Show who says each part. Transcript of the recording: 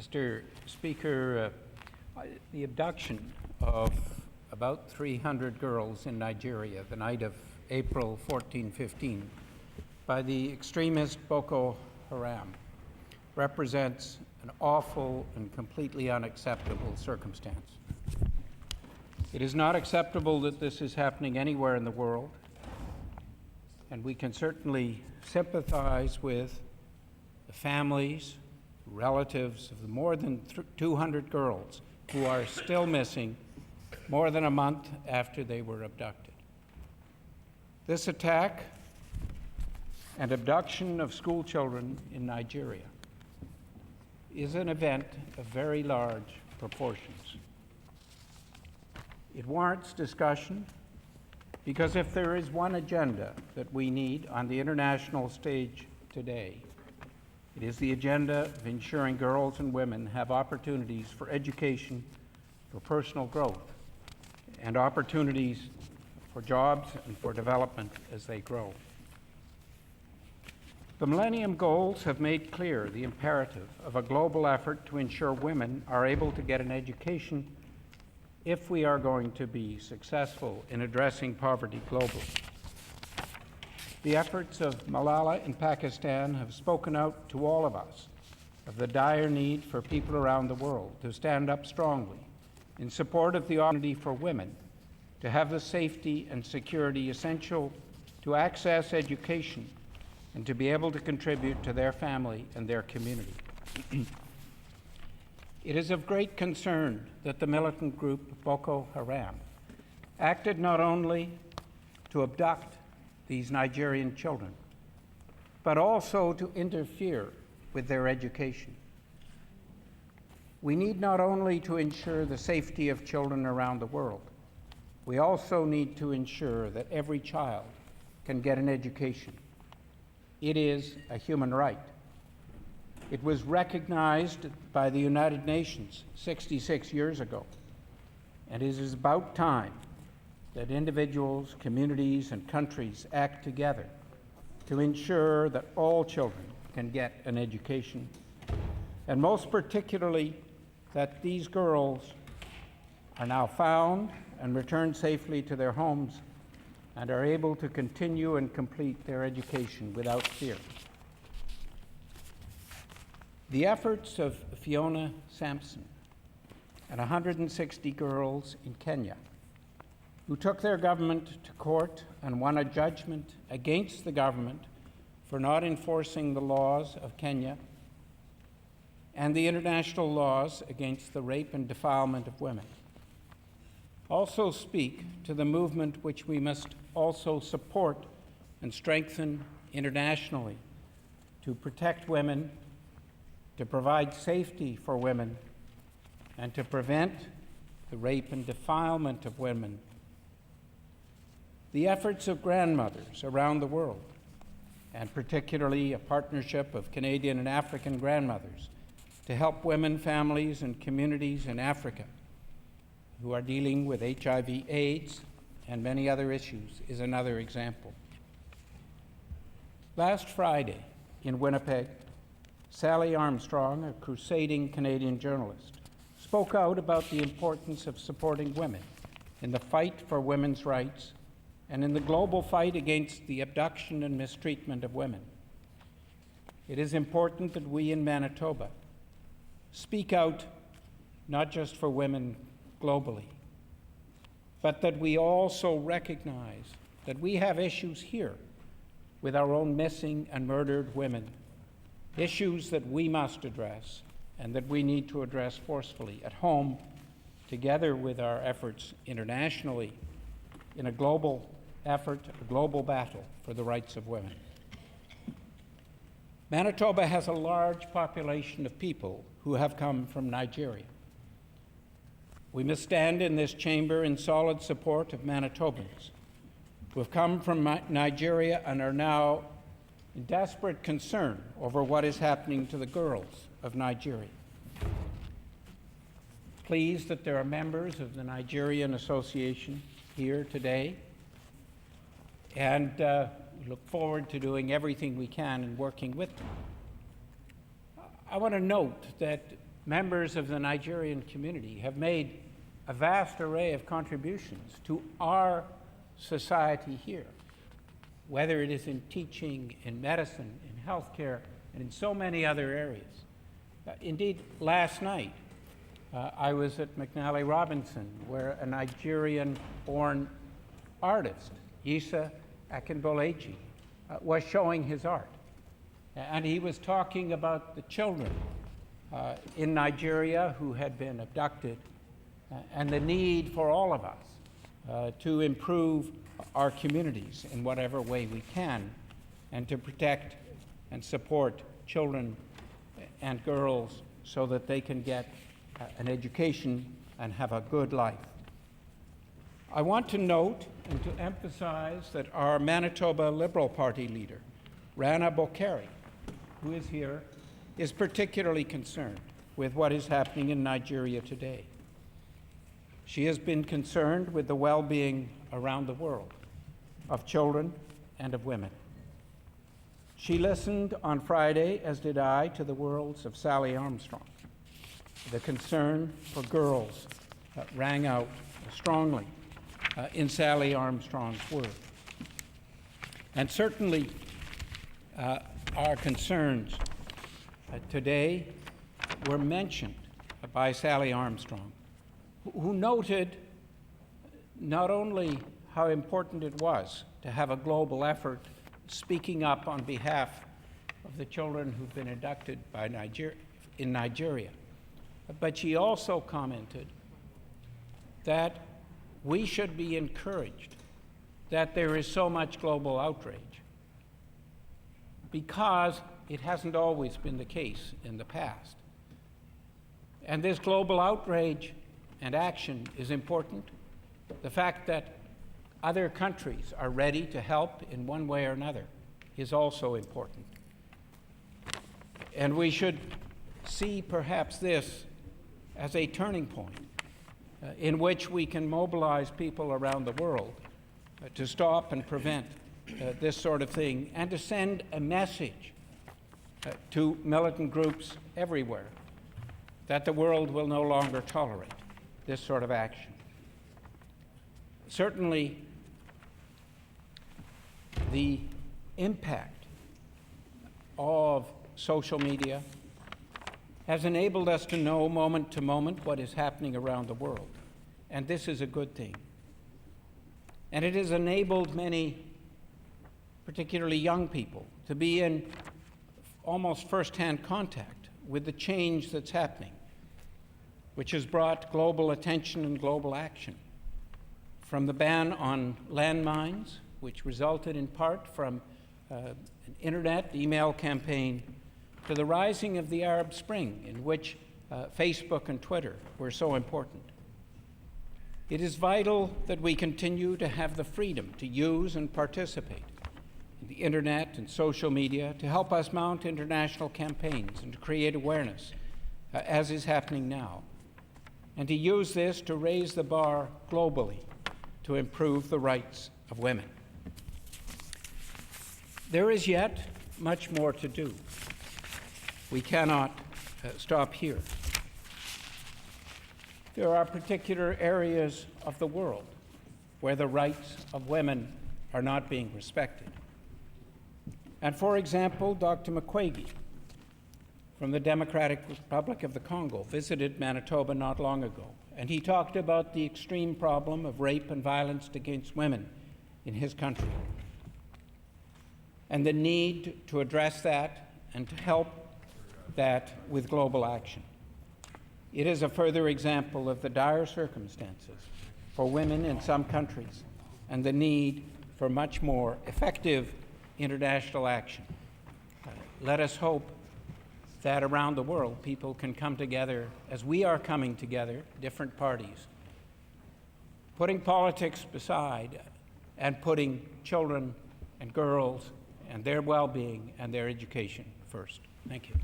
Speaker 1: Mr. Speaker, the abduction of about 300 girls in Nigeria the night of April 14-15 by the extremist Boko Haram represents an awful and completely unacceptable circumstance. It is not acceptable that this is happening anywhere in the world, and we can certainly sympathize with the families, relatives of the more than 200 girls who are still missing more than a month after they were abducted. This attack and abduction of school children in Nigeria is an event of very large proportions. It warrants discussion because if there is one agenda that we need on the international stage today, it is the agenda of ensuring girls and women have opportunities for education, for personal growth, and opportunities for jobs and for development as they grow. The Millennium Goals have made clear the imperative of a global effort to ensure women are able to get an education if we are going to be successful in addressing poverty globally. The efforts of Malala in Pakistan have spoken out to all of us of the dire need for people around the world to stand up strongly in support of the opportunity for women to have the safety and security essential to access education and to be able to contribute to their family and their community. It is of great concern that the militant group Boko Haram acted not only to abduct these Nigerian children, but also to interfere with their education. We need not only to ensure the safety of children around the world, we also need to ensure that every child can get an education. It is a human right. It was recognized by the United Nations 66 years ago, and it is about time that individuals, communities, and countries act together to ensure that all children can get an education, and most particularly that these girls are now found and returned safely to their homes and are able to continue and complete their education without fear. The efforts of Fiona Sampson and 160 girls in Kenya who took their government to court and won a judgment against the government for not enforcing the laws of Kenya and the international laws against the rape and defilement of women, also speak to the movement which we must also support and strengthen internationally to protect women, to provide safety for women, and to prevent the rape and defilement of women. The efforts of grandmothers around the world, and particularly a partnership of Canadian and African grandmothers to help women, families, and communities in Africa who are dealing with HIV/AIDS and many other issues, is another example. Last Friday in Winnipeg, Sally Armstrong, a crusading Canadian journalist, spoke out about the importance of supporting women in the fight for women's rights and in the global fight against the abduction and mistreatment of women. It is important that we in Manitoba speak out not just for women globally, but that we also recognize that we have issues here with our own missing and murdered women, issues that we must address and that we need to address forcefully at home, together with our efforts internationally in a global effort, a global battle for the rights of women. Manitoba has a large population of people who have come from Nigeria. We must stand in this chamber in solid support of Manitobans who have come from Nigeria and are now in desperate concern over what is happening to the girls of Nigeria. Pleased that there are members of the Nigerian Association here today, and we look forward to doing everything we can in working with them. I want to note that members of the Nigerian community have made a vast array of contributions to our society here, whether it is in teaching, in medicine, in healthcare, and in so many other areas. Indeed, last night, I was at McNally Robinson, where a Nigerian-born artist, Yisa Akinboleji, was showing his art. And he was talking about the children in Nigeria who had been abducted and the need for all of us to improve our communities in whatever way we can and to protect and support children and girls so that they can get an education and have a good life. I want to note and to emphasize that our Manitoba Liberal Party leader, Rana Bokhari, who is here, is particularly concerned with what is happening in Nigeria today. She has been concerned with the well-being around the world of children and of women. She listened on Friday, as did I, to the words of Sally Armstrong. The concern for girls rang out strongly in Sally Armstrong's words. And certainly our concerns today were mentioned by Sally Armstrong, who noted not only how important it was to have a global effort speaking up on behalf of the children who've been abducted by in Nigeria, but she also commented that we should be encouraged that there is so much global outrage because it hasn't always been the case in the past. And this global outrage and action is important. The fact that other countries are ready to help in one way or another is also important. And we should see perhaps this as a turning point in which we can mobilize people around the world to stop and prevent this sort of thing and to send a message to militant groups everywhere that the world will no longer tolerate this sort of action. Certainly, the impact of social media has enabled us to know moment to moment what is happening around the world, and this is a good thing. And it has enabled many, particularly young people, to be in almost first-hand contact with the change that's happening, which has brought global attention and global action. From the ban on landmines, which resulted in part from an internet email campaign, to the rising of the Arab Spring, in which Facebook and Twitter were so important. It is vital that we continue to have the freedom to use and participate in the internet and social media to help us mount international campaigns and to create awareness, as is happening now, and to use this to raise the bar globally to improve the rights of women. There is yet much more to do. We cannot stop here. There are particular areas of the world where the rights of women are not being respected. And for example, Dr. Mukwege from the Democratic Republic of the Congo visited Manitoba not long ago, and he talked about the extreme problem of rape and violence against women in his country, and the need to address that and to help that with global action. It is a further example of the dire circumstances for women in some countries and the need for much more effective international action. Let us hope that around the world people can come together as we are coming together, different parties, putting politics aside and putting children and girls and their well-being and their education first. Thank you.